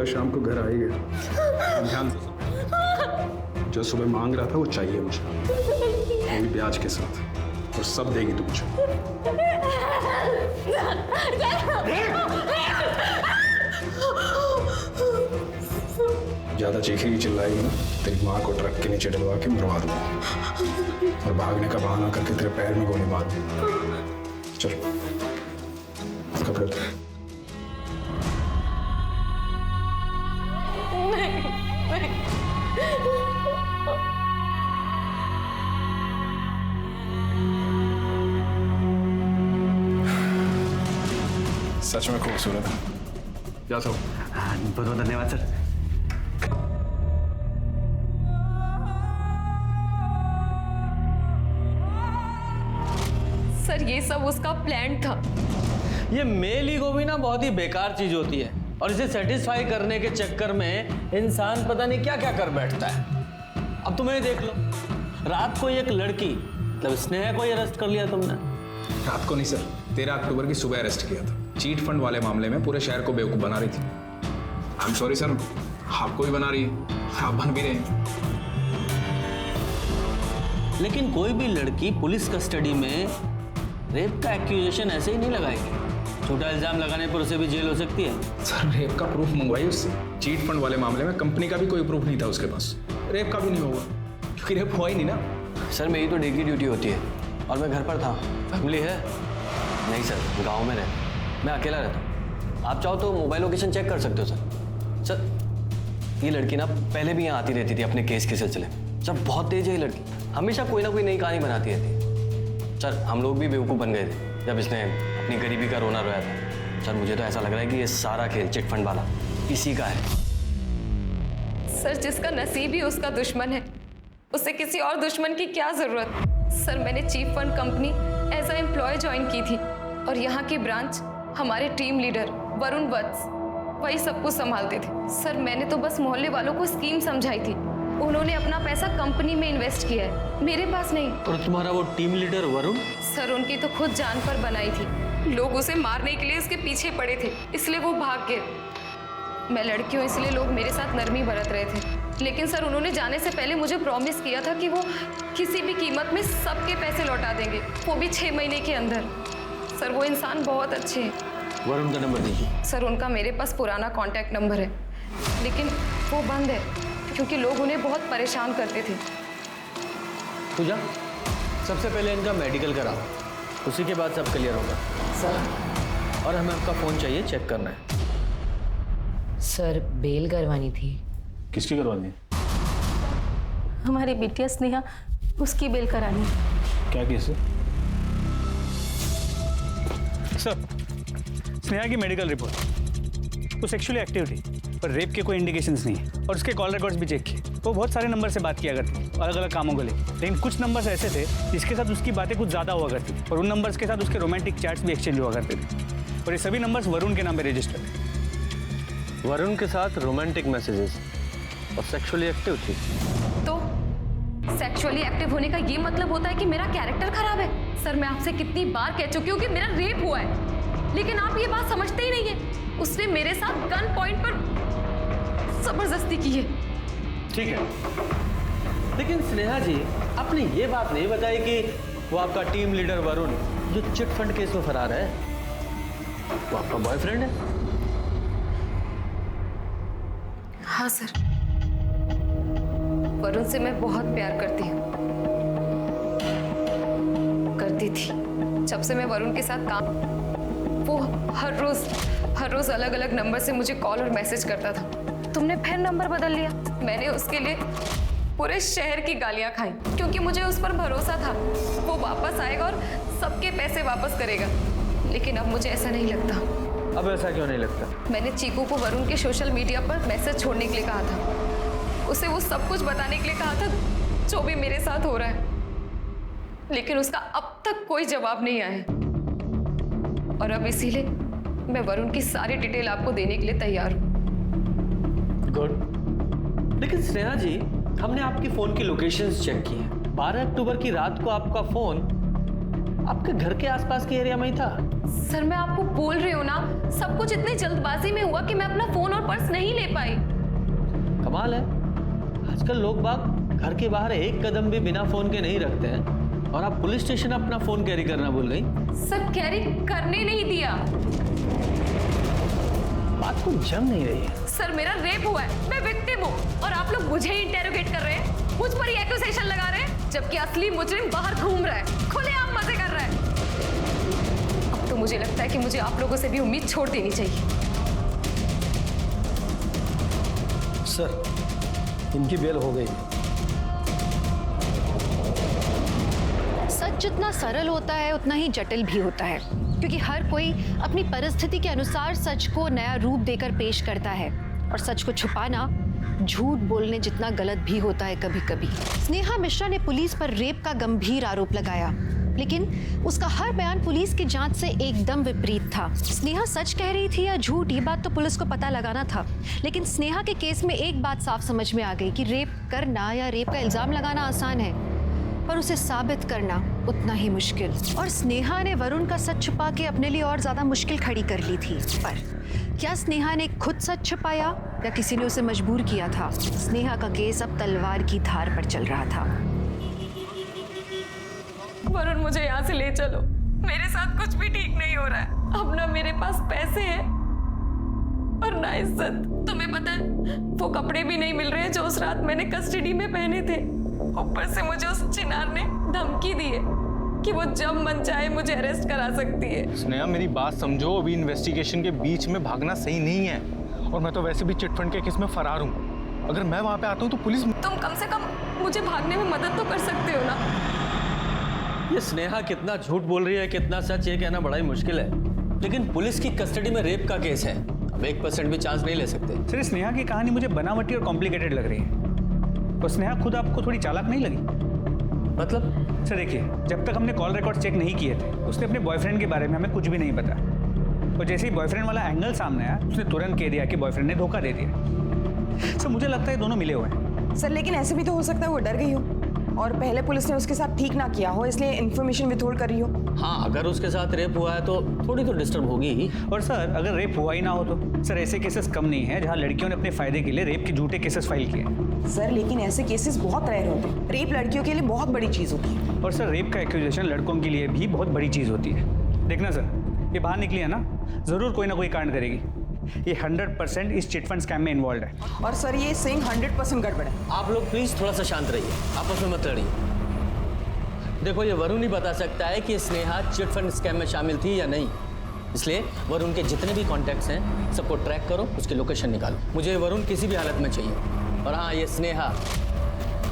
बोला शाम को घर आ ही गया। ध्यान से सुन। जो सुबह मांग रहा था वो चाहिए मुझे, वो भी ब्याज के साथ, और सब देगी तू मुझे। ज्यादा चीखेगी चिल्लाएगी ना, तेरी माँ को ट्रक के नीचे डलवा के मरवा दूंगा और भागने का बहाना करके तेरे पैर में गोली मार दूंगा। चल कपड़े उतार। सच में खूबसूरत है। क्या सब? बहुत बहुत धन्यवाद सर। सर ये सब उसका प्लान था। ये मेल ईगो भी ना बहुत ही बेकार चीज होती है, और इसे सेटिस्फाई करने के चक्कर में इंसान पता नहीं क्या क्या कर बैठता है। अब तुम ये देख लो, रात को एक लड़की मतलब स्नेहा को अरेस्ट कर लिया तुमने। रात को नहीं सर, 13 अक्टूबर की सुबह अरेस्ट किया था। चीट फंड वाले मामले में पूरे शहर को बेवकूफ बना रही थी। आई एम सॉरी सर, आपको भी बना रही है, आप बन भी रहे हैं। लेकिन कोई भी लड़की पुलिस कस्टडी में रेप का एक्यूजेशन ऐसे ही नहीं लगाएगी। छोटा इल्जाम लगाने पर उसे भी जेल हो सकती है। सर रेप का प्रूफ मंगवाई उससे। चीट फंड वाले मामले में कंपनी का भी कोई प्रूफ नहीं था उसके पास। रेप का भी नहीं होगा क्योंकि रेप हुआ ही नहीं ना। सर मेरी तो डे की ड्यूटी होती है और मैं घर पर था। फैमिली है? नहीं सर, गाँव में रहे, मैं अकेला रहता हूँ। आप चाहो तो मोबाइल लोकेशन चेक कर सकते हो सर। सर ये लड़की ना पहले भी यहाँ आती रहती थी अपने केस के सिलसिले में। सर बहुत तेज है ये लड़की, हमेशा कोई ना कोई नई कहानी बनाती रहती है। सर हम लोग भी बेवकूफ़ बन गए थे जब इसने अपनी गरीबी का रोना रोया था। सर मुझे तो ऐसा लग रहा है कि ये सारा खेल चिट फंड वाला इसी का है। सर जिसका नसीब ही उसका दुश्मन है, उसे किसी और दुश्मन की क्या जरूरत। सर मैंने chief fund company as a employ join की थी, और यहाँ की ब्रांच हमारे टीम लीडर वरुण वत्स वही सब कुछ संभालते थे। सर मैंने तो बस मोहल्ले वालों को स्कीम समझाई थी, उन्होंने अपना पैसा कंपनी में इन्वेस्ट किया है, मेरे पास नहीं। और तुम्हारा वो टीम लीडर वरुण? सर उनकी तो खुद जान पर बनाई थी। लोग उसे मारने के लिए उसके पीछे पड़े थे, इसलिए वो भाग गए। मैं लड़की हूँ इसलिए लोग मेरे साथ नरमी बरत रहे थे, लेकिन सर उन्होंने जाने से पहले मुझे प्रॉमिस किया था कि वो किसी भी कीमत में सबके पैसे लौटा देंगे, वो भी 6 महीने के अंदर। सर वो इंसान बहुत अच्छे हैं। वरुण का नंबर दीजिए। सर उनका मेरे पास पुराना कॉन्टैक्ट नंबर है, लेकिन वो बंद है क्योंकि लोग उन्हें बहुत परेशान करते थे। पूजा, सबसे पहले इनका मेडिकल कराओ, उसी के बाद सब क्लियर होगा। सर और हमें आपका फ़ोन चाहिए, चेक करना है। सर बेल करवानी थी। किसकी करवानी है? हमारी बिटिया स्नेहा, उसकी बेल करानी। क्या केस है? सर स्नेहा की मेडिकल रिपोर्ट, वो सेक्सुअली एक्टिव थी पर रेप के कोई इंडिकेशंस नहीं है, और उसके कॉल रिकॉर्ड्स भी चेक किए। वो बहुत सारे नंबर से बात किया करती अलग अलग कामों को लेकर, लेकिन कुछ नंबर्स ऐसे थे जिसके साथ उसकी बातें कुछ ज़्यादा हुआ करती थी, और उन नंबर्स के साथ उसके रोमांटिक चैट्स भी एक्सचेंज हुआ करते थे, और ये सभी नंबर्स वरुण के नाम पर रजिस्टर्ड थे। वरुण के साथ रोमांटिक मैसेजेस और सेक्सुअली एक्टिव थी। तो सेक्सुअली एक्टिव होने का ये मतलब होता है कि मेरा कैरेक्टर खराब है? सर मैं आपसे कितनी बार कह चुकी हूँ कि मेरा रेप हुआ है, लेकिन आप ये बात समझते ही नहीं है। उसने मेरे साथ गन पॉइंट पर जबरदस्ती की है। ठीक है, लेकिन स्नेहा जी आपने ये बात नहीं बताई कि वो आपका टीम लीडर वरुण जो चिट फंड केस में फरार है, वो आपका बॉयफ्रेंड है? हाँ सर, वरुण से मैं बहुत प्यार करती हूँ, करती थी। जब से मैं वरुण के साथ काम, वो हर रोज अलग अलग नंबर से मुझे कॉल और मैसेज करता था। तुमने फिर नंबर बदल लिया? मैंने उसके लिए पूरे शहर की गालियां खाई, क्योंकि मुझे उस पर भरोसा था वो वापस आएगा और सबके पैसे वापस करेगा। लेकिन अब मुझे ऐसा नहीं लगता। अब ऐसा क्यों नहीं लगता? मैंने चीकू को वरुण के सोशल मीडिया पर मैसेज छोड़ने के लिए कहा था, उसे वो सब कुछ बताने के लिए कहा था जो भी मेरे साथ हो रहा है, लेकिन उसका अब तक कोई जवाब नहीं आया। और अब इसीलिए मैं वरुण की सारी डिटेल आपको देने के लिए तैयार हूँ। गुड। लेकिन स्नेहा जी, हमने आपकी फोन की लोकेशंस चेक की हैं। 12 अक्टूबर की रात को आपका फोन आपके घर के आसपास के एरिया में ही था। सर मैं आपको बोल रही हूँ ना, सब कुछ इतनी जल्दबाजी में हुआ कि मैं अपना फोन और पर्स नहीं ले पाई। कमाल है, आजकल लोग बाग घर के बाहर एक कदम भी बिना फोन के नहीं रखते हैं, और आप पुलिस स्टेशन अपना फोन कैरी करना भूल गई। सर कैरी करने नहीं दिया। बात को जम नहीं रही है। सर मेरा रेप हुआ है, मैं विक्टिम हूँ, और आप लोग मुझे ही इंटेरोगेट कर रहे हैं, मुझ पर ही एक्यूजेशन लगा रहे हैं, जबकि असली मुजरिम बाहर घूम रहा है, खुलेआम मजे कर रहा है। अब तो मुझे लगता है कि मुझे आप लोगों से भी उम्मीद छोड़ देनी चाहिए। सर, इनकी बेल हो गई। सच जितना सरल होता है उतना ही जटिल भी होता है, क्योंकि हर कोई अपनी परिस्थिति के अनुसार सच को नया रूप देकर पेश करता है, और सच को छुपाना झूठ बोलने जितना गलत भी होता है कभी कभी। स्नेहा मिश्रा ने पुलिस पर रेप का गंभीर आरोप लगाया, लेकिन उसका हर बयान पुलिस की जांच से एकदम विपरीत था। स्नेहा सच कह रही थी या झूठ, ये बात तो पुलिस को पता लगाना था, लेकिन स्नेहा के केस में एक बात साफ समझ में आ गई कि रेप करना या रेप का इल्जाम लगाना आसान है, पर उसे साबित करना उतना ही मुश्किल। और स्नेहा ने वरुण का सच छुपा के अपने लिए और ज्यादा मुश्किल खड़ी कर ली थी। पर क्या स्नेहा ने खुद सच छुपाया या किसी ने उसे मजबूर किया था? स्नेहा का केस अब तलवार की धार पर चल रहा था। वरुण मुझे यहाँ से ले चलो, मेरे साथ कुछ भी ठीक नहीं हो रहा है। अब ना मेरे पास पैसे हैं और ना इज्जत। तुम्हें पता है वो कपड़े भी नहीं मिल रहे जो उस रात मैंने कस्टडी में पहने थे। ऊपर से मुझे उस चिनार ने धमकी दी है कि वो जब मन चाहे मुझे अरेस्ट करा सकती है। स्नेहा मेरी बात समझो, अभी इन्वेस्टिगेशन के बीच में भागना सही नहीं है, और मैं तो वैसे भी चिटफंड के केस में फरार हूँ। अगर मैं वहाँ पे आता हूँ तो पुलिस। तुम कम से कम मुझे भागने में मदद तो कर सकते हो ना। ये स्नेहा कितना झूठ बोल रही है, कितना सच, ये कहना बड़ा ही मुश्किल है। लेकिन पुलिस की कस्टडी में रेप का केस है, अब 1% भी चांस नहीं ले सकते। सर स्नेहा की कहानी मुझे बनावटी और कॉम्प्लिकेटेड लग रही है। तो स्नेहा खुद आपको थोड़ी चालाक नहीं लगी? मतलब? सर देखिए, जब तक हमने कॉल रिकॉर्ड चेक नहीं किए थे उसने अपने बॉयफ्रेंड के बारे में हमें कुछ भी नहीं बताया, और जैसे ही बॉयफ्रेंड वाला एंगल सामने आया उसने तुरंत कह दिया कि बॉयफ्रेंड ने धोखा दे दिया। सर मुझे लगता है दोनों मिले हुए हैं। सर लेकिन ऐसे भी तो हो सकता है वो डर गई हो और पहले पुलिस ने उसके साथ ठीक ना किया हो, इसलिए इन्फॉर्मेशन विथहोल्ड कर रही हो। हाँ, अगर उसके साथ रेप हुआ है तो थोड़ी तो डिस्टर्ब होगी ही। और सर अगर रेप हुआ ही ना हो तो सर ऐसे केसेस कम नहीं है जहाँ लड़कियों ने अपने फायदे के लिए रेप के झूठे केसेस फाइल किए। सर लेकिन ऐसे केसेस बहुत रेयर होते हैं। रेप लड़कियों के लिए बहुत बड़ी चीज होती है। और सर रेप का एक्यूजेशन लड़कों के लिए भी बहुत बड़ी चीज होती है। देखना सर, ये बाहर निकली है ना, जरूर कोई ना कोई कांड करेगी। ये 100% इस चिटफंड स्कैम में इन्वॉल्व है। और सर ये सिंह 100% गड़बड़ है। आप लोग प्लीज थोड़ा सा शांत रहिए, आपस में मत लड़िए। देखो, ये वरुण ही बता सकता है कि स्नेहा चिटफंड स्कैम में शामिल थी या नहीं, इसलिए वरुण के जितने भी कॉन्टैक्ट्स हैं सबको ट्रैक करो, उसकी लोकेशन निकालो। मुझे वरुण किसी भी हालत में चाहिए। और हाँ, ये स्नेहा,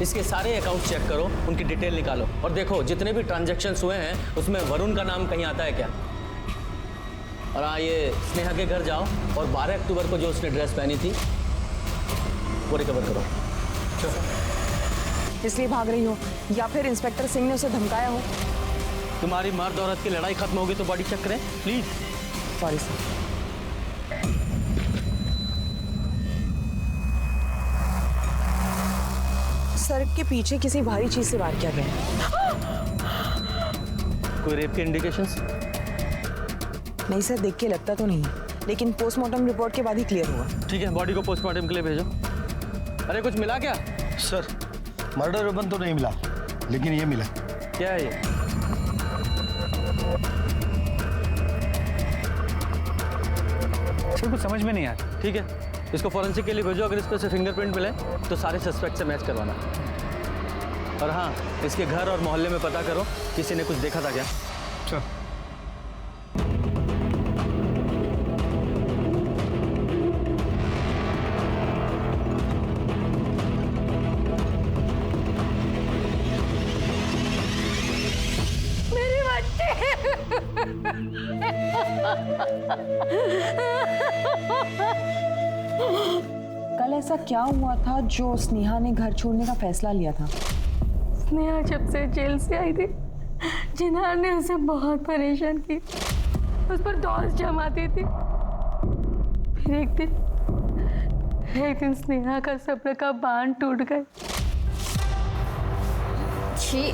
इसके सारे अकाउंट चेक करो, उनकी डिटेल निकालो, और देखो जितने भी ट्रांजैक्शंस हुए हैं उसमें वरुण का नाम कहीं आता है क्या। और हाँ, ये स्नेहा के घर जाओ और 12 अक्टूबर को जो उसने ड्रेस पहनी थी वो रिकवर करो। इसलिए भाग रही हो या फिर इंस्पेक्टर सिंह ने उसे धमकाया हो? तुम्हारी मर्द औरत की लड़ाई खत्म होगी तो बॉडी चेक करें प्लीज। Sorry sir. सर के पीछे किसी भारी चीज से वार किया गया है। कोई रेप के इंडिकेशंस? नहीं सर, देख के लगता तो नहीं, लेकिन पोस्टमार्टम रिपोर्ट के बाद ही क्लियर हुआ। ठीक है, बॉडी को पोस्टमार्टम के लिए भेजो। अरे कुछ मिला क्या? सर मर्डर वेपन तो नहीं मिला, लेकिन ये मिला। क्या है ये? सर कुछ समझ में नहीं आता। ठीक है, इसको फॉरेंसिक के लिए भेजो। अगर इस पर से फिंगरप्रिंट मिले तो सारे सस्पेक्ट से मैच करवाना। और हाँ, इसके घर और मोहल्ले में पता करो किसी ने कुछ देखा था क्या। चलो। मेरे बच्चे। कल ऐसा क्या हुआ था जो स्नेहा ने घर छोड़ने का फैसला लिया था? स्नेहा जब से जेल से आई थी, जिनार ने उसे बहुत परेशान की, उस पर डॉल्स जमाती थी। फिर एक दिन स्नेहा का सब्र का बांध टूट गया। छी,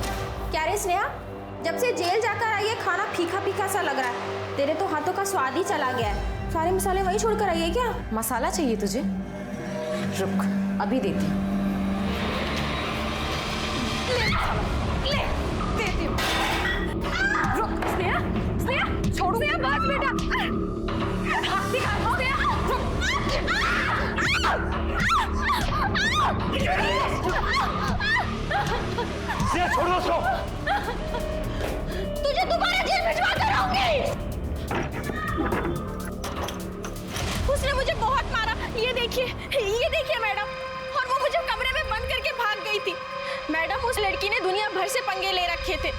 क्या रे स्नेहा, जब से जेल जाकर आई है खाना फीका फीका सा लग रहा है। तेरे तो हाथों का स्वाद ही चला गया है। सारे मसाले वहीं छोड़ कर आई है क्या? मसाला चाहिए तुझे? रुक, अभी देती हूँ। ले देती हूँ। रुक स्नेहा, स्नेहा छोड़ो। स्नेहा बस बेटा। स्नेहा छोड़ दो उसको। तुझे दोबारा जेल भिजवा कर आऊंगी। उसने मुझे बहुत मारा। ये देखिए मैडम। और वो मुझे कमरे में बंद करके भाग गई थी। मैडम उस लड़की ने दुनिया भर से पंगे ले रखे थे।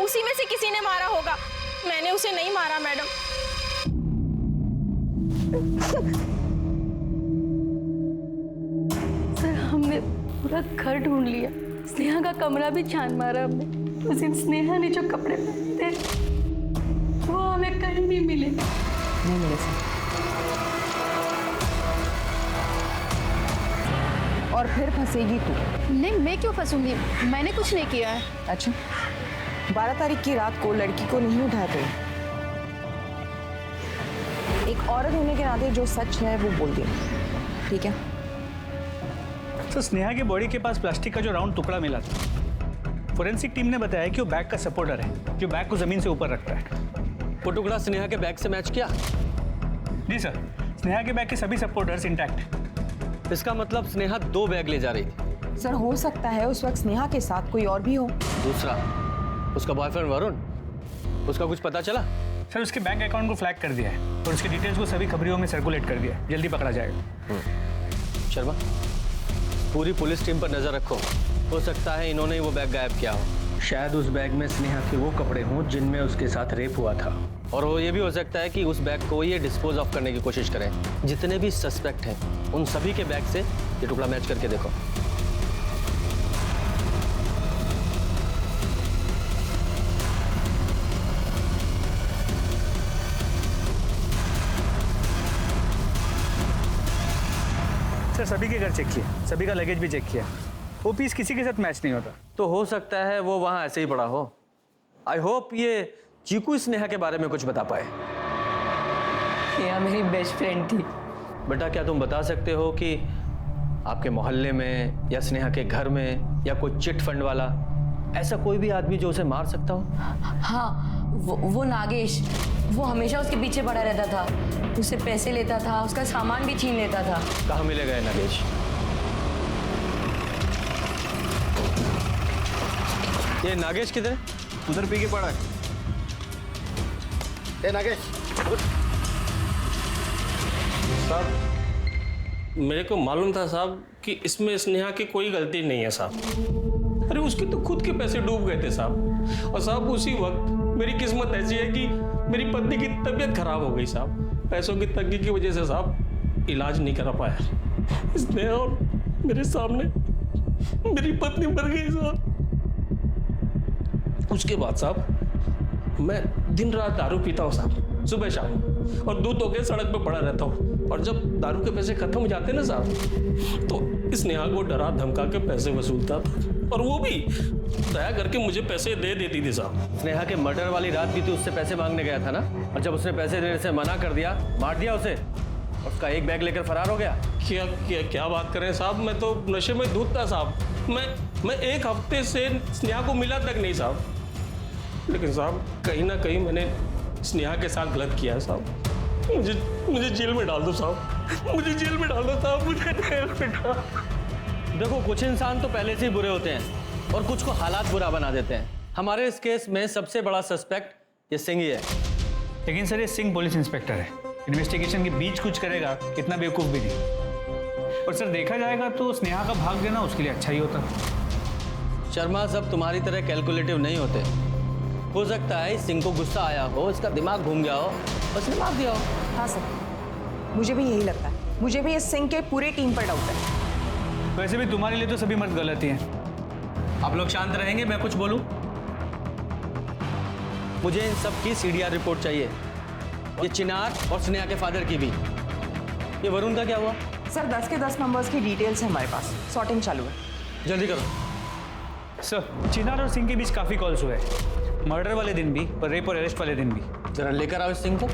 उसी में से किसी ने मारा होगा। मैंने उसे नहीं मारा मैडम। सर हमने पूरा घर ढूंढ लिया। स्नेहा का कमरा भी छान मारा हमने। उस दिन स्नेहा ने जो कपड़े पहने थे वो हमें कहीं नहीं मिले। नहीं मिले सर। और फिर फंसेगी तू। नहीं, मैं क्यों फंसूंगी? मैंने कुछ नहीं किया है। अच्छा, 12 तारीख की रात को लड़की को नहीं उठाया थे। एक औरत होने के नाते जो सच है वो बोल दिया, ठीक है? तो स्नेहा के बॉडी के पास प्लास्टिक का जो राउंड टुकड़ा मिला था, फोरेंसिक टीम ने बताया कि वो बैग का सपोर्टर है, जो बैग को जमीन से ऊपर रखता है। वो टुकड़ा स्नेहा के बैग से मैच किया? जी सर, स्नेहा के बैग के सभी सपोर्टर्स इंटैक्ट हैं। इसका मतलब स्नेहा 2 बैग ले जा रही थी। सर हो सकता है उस वक्त स्नेहा के साथ कोई और भी हो। दूसरा, उसका बॉयफ्रेंड वरुण, उसका कुछ पता चला? सर उसके बैंक अकाउंट को फ्लैग कर दिया है और उसके डिटेल्स को सभी खबरियों में सर्कुलेट कर दिया है। जल्दी पकड़ा जाएगा। शर्मा, पूरी पुलिस टीम पर नजर रखो। हो सकता है इन्होंने ही वो बैग गायब किया हो। शायद उस बैग में स्नेहा के वो कपड़े हों जिनमें उसके साथ रेप हुआ था। और वो ये भी हो सकता है कि उस बैग को ये डिस्पोज ऑफ करने की कोशिश करें। जितने भी सस्पेक्ट हैं उन सभी के बैग से ये टुकड़ा मैच करके देखो। सर सभी के घर चेक किया, सभी का लगेज भी चेक किया। वो पीस किसी के साथ मैच नहीं होता। तो हो सकता है वो वहां ऐसे ही पड़ा हो। आई होप ये चीकू स्नेहा के बारे में कुछ बता पाए। स्नेहा मेरी बेस्ट फ्रेंड थी। बेटा, क्या तुम बता सकते हो कि आपके मोहल्ले में या स्नेहा के घर में या कोई चिट फंड वाला ऐसा कोई भी आदमी जो उसे मार सकता हो? हाँ, वो नागेश, वो हमेशा उसके पीछे पड़ा रहता था, उससे पैसे लेता था, उसका सामान भी छीन लेता था। कहाँ मिलेगा ये नागेश? ये नागेश किधर है? उधर पी के पड़ा है। ए नागेश, साहब मेरे को मालूम था साहब कि इसमें स्नेहा की कोई गलती नहीं है साहब। अरे उसके तो खुद के पैसे डूब गए थे साहब। और साहब उसी वक्त मेरी किस्मत ऐसी है कि मेरी पत्नी की तबीयत खराब हो गई साहब। पैसों की तंगी की वजह से साहब इलाज नहीं करा पाया। स्नेहा और मेरे सामने मेरी पत्नी मर गई साहब। उसके बाद साहब मैं दिन रात दारू पीता हूँ साहब, सुबह शाम, और दूध होकर सड़क पे पड़ा रहता हूँ। और जब दारू के पैसे खत्म हो जाते ना साहब, तो स्नेहा को डरा धमका के पैसे वसूलता था। और वो भी दया करके मुझे पैसे दे देती थी साहब। स्नेहा के मर्डर वाली रात भी तू उससे पैसे मांगने गया था ना? और जब उसने पैसे देने से मना कर दिया, मार दिया उसे, उसका एक बैग लेकर फरार हो गया। क्या क्या क्या बात करें साहब, मैं तो नशे में धुत था साहब। मैं 1 हफ्ते से स्नेहा को मिला तक नहीं साहब। लेकिन साहब कहीं ना कहीं मैंने स्नेहा के साथ गलत किया है साहब। मुझे जेल में डाल दो साहब, मुझे जेल में डाल दो साहब, मुझे जेल में डाल। देखो, कुछ इंसान तो पहले से ही बुरे होते हैं और कुछ को हालात बुरा बना देते हैं। हमारे इस केस में सबसे बड़ा सस्पेक्ट ये सिंह ही है। लेकिन सर ये सिंह पुलिस इंस्पेक्टर है, इन्वेस्टिगेशन के बीच कुछ करेगा, इतना बेवकूफ़ भी नहीं। और सर देखा जाएगा तो स्नेहा का भाग देना उसके लिए अच्छा ही होता। शर्मा, सब तुम्हारी तरह कैलकुलेटिव नहीं होते। हो सकता है सिंह को गुस्सा आया हो, इसका दिमाग घूम गया हो, उसने मार दिया हो। हाँ सर, मुझे भी यही लगता है। मुझे भी इस सिंह के पूरे टीम पर डाउट है। वैसे भी तुम्हारे लिए तो सभी मर्द गलत ही हैं। आप लोग शांत रहेंगे, मैं कुछ बोलूं? मुझे इन सब की सीडीआर रिपोर्ट चाहिए, ये चिनार और स्नेहा के फादर की भी। ये वरुण का क्या हुआ? सर 10 के 10 नंबर्स की डिटेल्स है हमारे पास, सॉर्टिंग चालू है। जल्दी करो। सर चिनार और सिंह के बीच काफ़ी कॉल्स हुए हैं। मर्डर वाले दिन भी और रेप और अरेस्ट वाले दिन भी। जरा लेकर आओ इस सिंह को।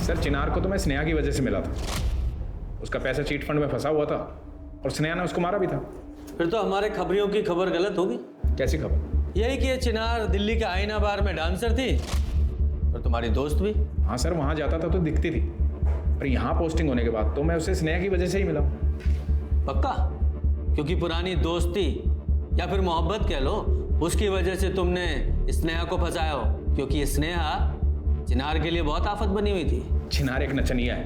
सर चिनार को तो मैं स्नेहा की वजह से मिला था। उसका पैसा चीट फंड में फंसा हुआ था और स्नेहा ने उसको मारा भी था। फिर तो हमारे खबरियों की खबर गलत होगी। कैसी खबर? यही कि ये चिनार दिल्ली के आईना बार में डांसर थी और तुम्हारी दोस्त भी। हाँ सर, वहाँ जाता था तो दिखती थी, पर यहाँ पोस्टिंग होने के बाद तो मैं उसे स्नेहा की वजह से ही मिला। पक्का? क्योंकि पुरानी दोस्ती या फिर मोहब्बत कह लो, उसकी वजह से तुमने स्नेहा को फंसाया हो? क्योंकि ये स्नेहा चिनार के लिए बहुत आफत बनी हुई थी। चिनार एक नचनिया है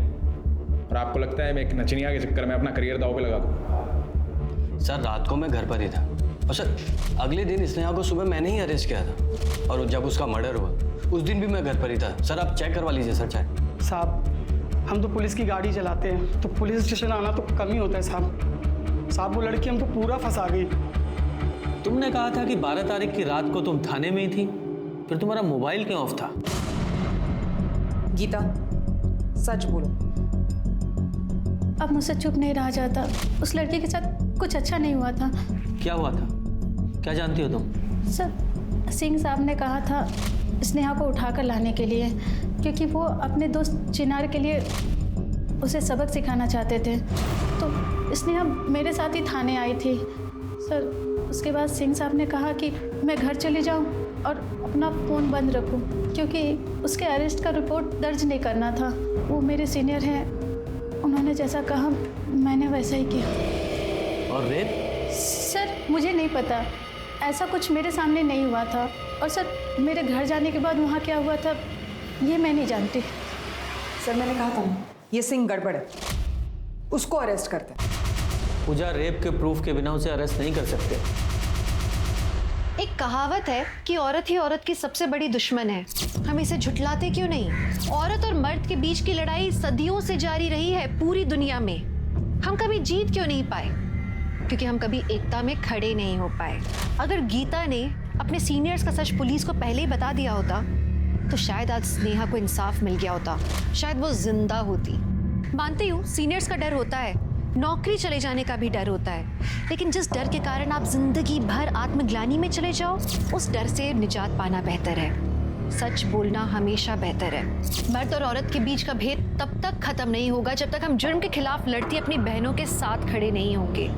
और आपको लगता है मैं एक नचनिया के चक्कर में अपना करियर दांव पे लगा दूँ? सर रात को मैं घर पर ही था और सर अगले दिन स्नेहा को सुबह मैंने ही अरेस्ट किया था और जब उसका मर्डर हुआ उस दिन भी मैं घर पर ही था। सर आप चेक करवा लीजिए सर चाहे। साहब हम तो पुलिस की गाड़ी चलाते हैं तो पुलिस स्टेशन आना तो कम ही होता है साहब। वो लड़की हमको पूरा फंसा गई। तुमने कहा था कि 12 तारीख की रात को तुम थाने में ही थी, फिर तुम्हारा मोबाइल क्यों ऑफ था? गीता सच बोलो। अब मुझसे चुप नहीं रहा जाता। उस लड़के के साथ कुछ अच्छा नहीं हुआ था। क्या हुआ था? क्या जानती हो तुम? सर सिंह साहब ने कहा था स्नेहा को उठाकर लाने के लिए, क्योंकि वो अपने दोस्त चिनार के लिए उसे सबक सिखाना चाहते थे। तो स्नेहा मेरे साथ ही थाने आई थी सर। उसके बाद सिंह साहब ने कहा कि मैं घर चली जाऊं और अपना फ़ोन बंद रखूं, क्योंकि उसके अरेस्ट का रिपोर्ट दर्ज नहीं करना था। वो मेरे सीनियर हैं, उन्होंने जैसा कहा मैंने वैसा ही किया। और रेप? सर मुझे नहीं पता, ऐसा कुछ मेरे सामने नहीं हुआ था। और सर मेरे घर जाने के बाद वहाँ क्या हुआ था ये मैं नहीं जानती। सर मैंने कहा था ना, ये सिंह गड़बड़ है, उसको अरेस्ट करते हैं। पूजा, रेप के प्रूफ के बिना उसे अरेस्ट नहीं कर सकते। एक कहावत है कि औरत ही औरत की सबसे बड़ी दुश्मन है। हम इसे झुठलाते क्यों नहीं? औरत और मर्द के बीच की लड़ाई सदियों से जारी रही है पूरी दुनिया में। हम कभी जीत क्यों नहीं पाए? क्योंकि हम कभी एकता में खड़े नहीं हो पाए। अगर गीता ने अपने सीनियर्स का सच पुलिस को पहले ही बता दिया होता तो शायद आज स्नेहा को इंसाफ मिल गया होता, शायद वो जिंदा होती। मानती हूँ सीनियर्स का डर होता है, नौकरी चले जाने का भी डर होता है, लेकिन जिस डर के कारण आप जिंदगी भर आत्मग्लानि में चले जाओ, उस डर से निजात पाना बेहतर है। सच बोलना हमेशा बेहतर है। मर्द और औरत के बीच का भेद तब तक खत्म नहीं होगा जब तक हम जुर्म के खिलाफ लड़ती अपनी बहनों के साथ खड़े नहीं होंगे,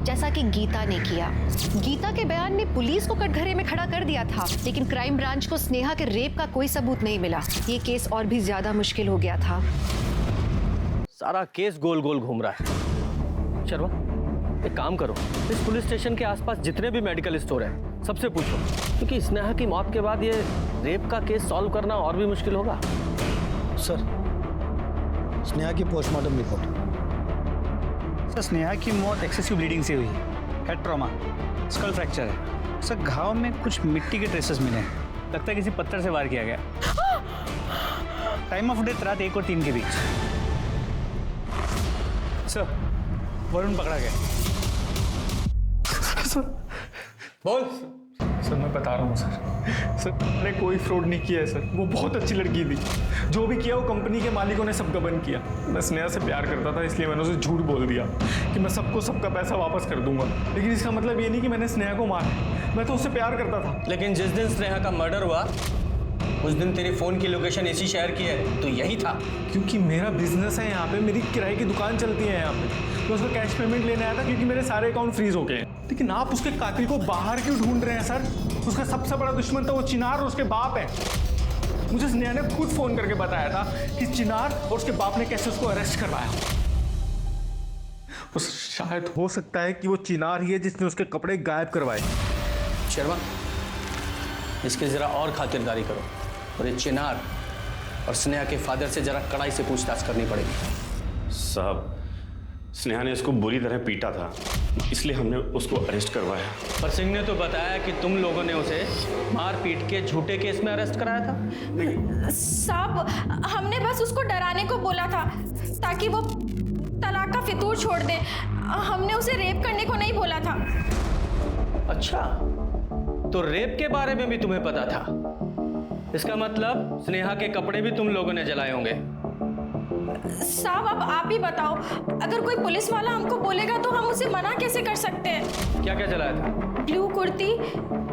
जैसा कि गीता ने किया। गीता के बयान ने पुलिस को कटघरे में खड़ा कर दिया था, लेकिन क्राइम ब्रांच को स्नेहा के रेप का कोई सबूत नहीं मिला। ये केस और भी ज्यादा मुश्किल हो गया था। सारा केस गोल गोल घूम रहा है। शर्मा एक काम करो, इस पुलिस स्टेशन के आसपास जितने भी मेडिकल स्टोर हैं सबसे पूछो, क्योंकि स्नेहा की मौत के बाद ये रेप का केस सॉल्व करना और भी मुश्किल होगा। सर स्नेहा की पोस्टमार्टम रिपोर्ट। सर स्नेहा की मौत एक्सेसिव ब्लीडिंग से हुई है, हेड ट्रॉमा, स्कल फ्रैक्चर है। सर घाव में कुछ मिट्टी के ट्रेसेस मिले हैं, लगता है किसी पत्थर से वार किया गया। टाइम ऑफ डेथ रात 1 और 3 के बीच। सर वरुण पकड़ा गया। सर बोल। सर मैं बता रहा हूँ सर मैंने कोई फ्रॉड नहीं किया है सर। वो बहुत अच्छी लड़की थी, जो भी किया वो कंपनी के मालिकों ने सब गबन किया। मैं स्नेहा से प्यार करता था, इसलिए मैंने उसे झूठ बोल दिया कि मैं सबको सबका पैसा वापस कर दूंगा। लेकिन इसका मतलब ये नहीं कि मैंने स्नेहा को मारा, मैं तो उससे प्यार करता था। लेकिन जिस दिन स्नेहा का मर्डर हुआ उस दिन तेरी फोन की लोकेशन इसी शहर की है, तो यही था। क्योंकि मेरा बिजनेस है यहाँ पे, मेरी किराए की दुकान चलती है यहाँ पे, तो उसका कैश पेमेंट लेने आया था क्योंकि मेरे सारे अकाउंट फ्रीज हो गए हैं। लेकिन आप उसके कातिल को बाहर क्यों ढूंढ रहे हैं सर? उसका सबसे बड़ा दुश्मन तो वो चिनार और उसके बाप है। मुझे स्नेहा ने खुद फोन करके बताया था कि चिनार और उसके बाप ने कैसे उसको अरेस्ट करवाया। और शायद हो सकता है कि वो चिनार ही है जिसने उसके कपड़े गायब करवाए। शर्मा इसकी जरा और खातिरदारी करो और ये चिनार और स्नेहा के फादर से जरा कड़ाई से पूछताछ करनी पड़ेगी। साहब स्नेहा ने इसको बुरी तरह पीटा था, इसलिए हमने उसको अरेस्ट करवाया। पर सिंह ने तो बताया कि तुम लोगों ने उसे मार पीट के झूठे केस में अरेस्ट कराया था। साहब हमने बस उसको डराने को बोला था ताकि वो तलाक का फितूर छोड़ दे। हमने उसे रेप करने को नहीं बोला था। अच्छा, तो रेप के बारे में भी तुम्हें पता था? इसका मतलब स्नेहा के कपड़े भी तुम लोगों ने जलाए होंगे। साहब अब आप ही बताओ, अगर कोई पुलिस वाला हमको बोलेगा तो हम उसे मना कैसे कर सकते हैं? क्या क्या जलाया था? ब्लू कुर्ती,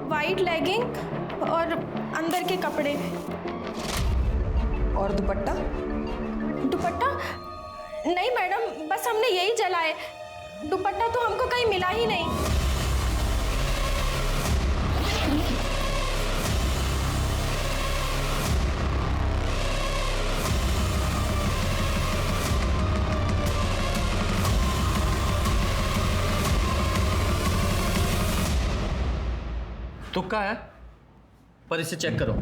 वाइट लेगिंग और अंदर के कपड़े। और दुपट्टा? दुपट्टा? नहीं मैडम, बस हमने यही जलाए। दुपट्टा तो हमको कहीं मिला ही नहीं। तुक्का है, पर इसे चेक करो।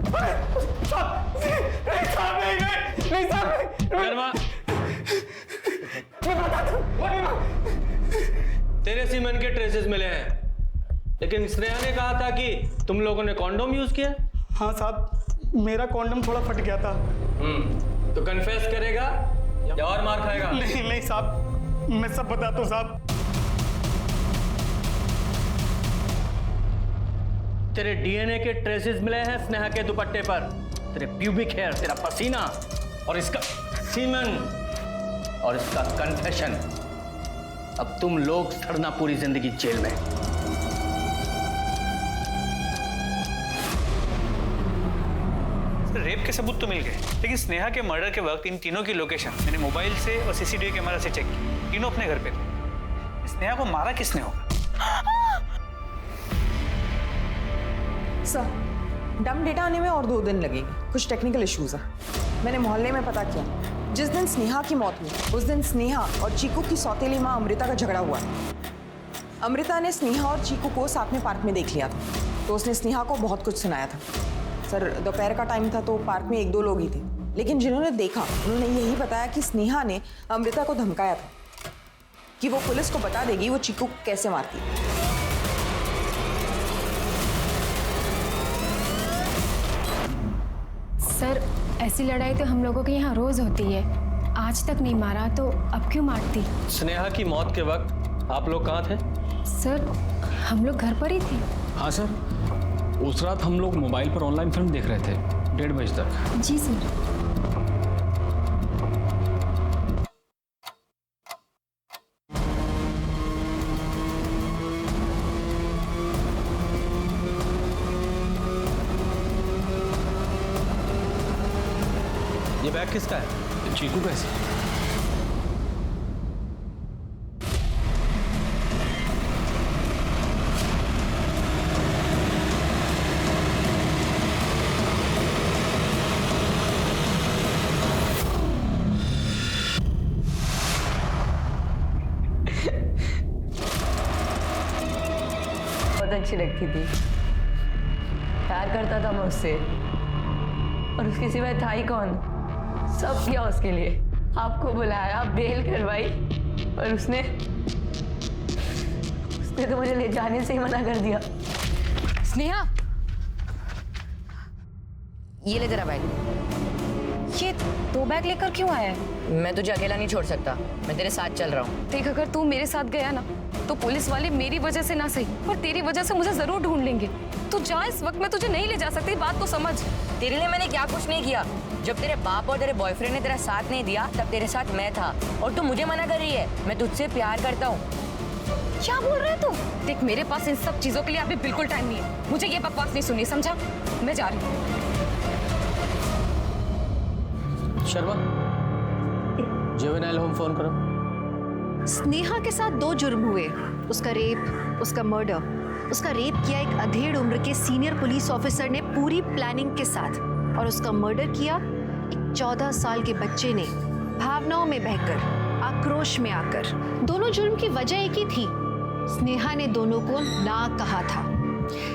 तेरे सीमेंट के ट्रेसेस मिले हैं, लेकिन स्नेहा ने कहा था कि तुम लोगों ने कॉन्डोम यूज किया। हाँ साहब, मेरा कॉन्डोम थोड़ा फट गया था। तो कन्फेस करेगा या और मार खाएगा? नहीं नहीं साहब, मैं सब बताता हूँ साहब। तेरे डीएनए के ट्रेसेस मिले हैं स्नेहा के दुपट्टे पर। तेरे प्यूबिक हेयर, तेरा पसीना और इसका सीमन और इसका कन्फेशन। अब तुम लोग सड़ना पूरी जिंदगी जेल में। रेप के सबूत तो मिल गए, लेकिन स्नेहा के मर्डर के वक्त इन तीनों की लोकेशन मैंने मोबाइल से और सीसीटीवी कैमरा से चेक की। तीनों अपने घर पे थे। स्नेहा को मारा किसने होगा? सर, डम डेटा आने में और 2 दिन लगेंगे। कुछ टेक्निकल इश्यूज है। मैंने मोहल्ले में पता किया, जिस दिन स्नेहा की मौत हुई उस दिन स्नेहा और चीकू की सौतेली माँ अमृता का झगड़ा हुआ। अमृता ने स्नेहा और चीकू को साथ में पार्क में देख लिया था, तो उसने स्नेहा को बहुत कुछ सुनाया था। सर, दोपहर का टाइम था तो पार्क में 1-2 लोग ही थे, लेकिन जिन्होंने देखा उन्होंने यही बताया कि स्नेहा ने अमृता को धमकाया था कि वो पुलिस को बता देगी वो चीकू को कैसे मारती है। सर, ऐसी लड़ाई तो हम लोगों के यहाँ रोज होती है। आज तक नहीं मारा तो अब क्यों मारती? स्नेहा की मौत के वक्त आप लोग कहाँ थे? सर, हम लोग घर पर ही थे। हाँ सर, उस रात हम लोग मोबाइल पर ऑनलाइन फिल्म देख रहे थे 1:30 बजे तक। जी सर। ये बैग किसका है? चीकू का है। बहुत अच्छी लगती थी, प्यार करता था मैं उससे, और उसके सिवाय था ही कौन? सब किया उसके लिए। आपको बुलाया, बेल करवाई, और उसने तो मुझे ले जाने से ही मना कर दिया। स्नेहा, ये ले तेरा बैग। ये 2 बैग लेकर क्यों आया है? मैं तुझे अकेला नहीं छोड़ सकता, मैं तेरे साथ चल रहा हूँ। देख, अगर तू मेरे साथ गया ना तो पुलिस वाले मेरी वजह से ना सही पर तेरी वजह से मुझे जरूर ढूंढ लेंगे। तू जा, इस वक्त मैं तुझे नहीं ले जा सकती, बात को समझ। तेरे लिए मैंने क्या कुछ नहीं किया। जब तेरे बाप और तेरे बॉयफ्रेंड ने तेरा साथ नहीं दिया तब तेरे साथ मैं था, और तू मुझे मना कर रही है। मैं तुझसे प्यार करता हूँ। क्या बोल रहा है तू? देख, मेरे पास इन सब चीजों के लिए अभी बिल्कुल टाइम नहीं है। मुझे ये बकवास नहीं सुननी, समझा? मैं जा रही हूँ। शर्मा, जुवेनाइल होम फोन करो। स्नेहा के साथ 2 जुर्म हुए, उसका रेप, उसका मर्डर। उसका रेप किया एक अधेड़ उम्र के सीनियर पुलिस ऑफिसर ने पूरी प्लानिंग के साथ, और उसका मर्डर किया एक 14 साल के बच्चे ने भावनाओं में बहकर, आक्रोश में आकर। दोनों जुर्म की वजह एक ही थी, स्नेहा ने दोनों को ना कहा था।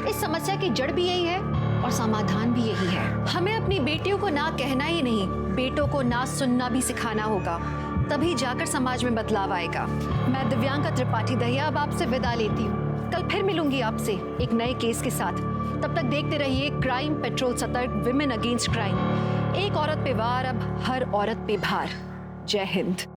इस समस्या की जड़ भी यही है और समाधान भी यही है। हमें अपनी बेटियों को ना कहना ही नहीं, बेटों को ना सुनना भी सिखाना होगा, तभी जाकर समाज में बदलाव आएगा। मैं दिव्यांका त्रिपाठी दहिया अब आपसे विदा लेती हूँ। कल फिर मिलूंगी आपसे एक नए केस के साथ। तब तक देखते रहिए क्राइम पेट्रोल सतर्क, विमेन अगेंस्ट क्राइम। एक औरत पे वार, अब हर औरत पे भार। जय हिंद।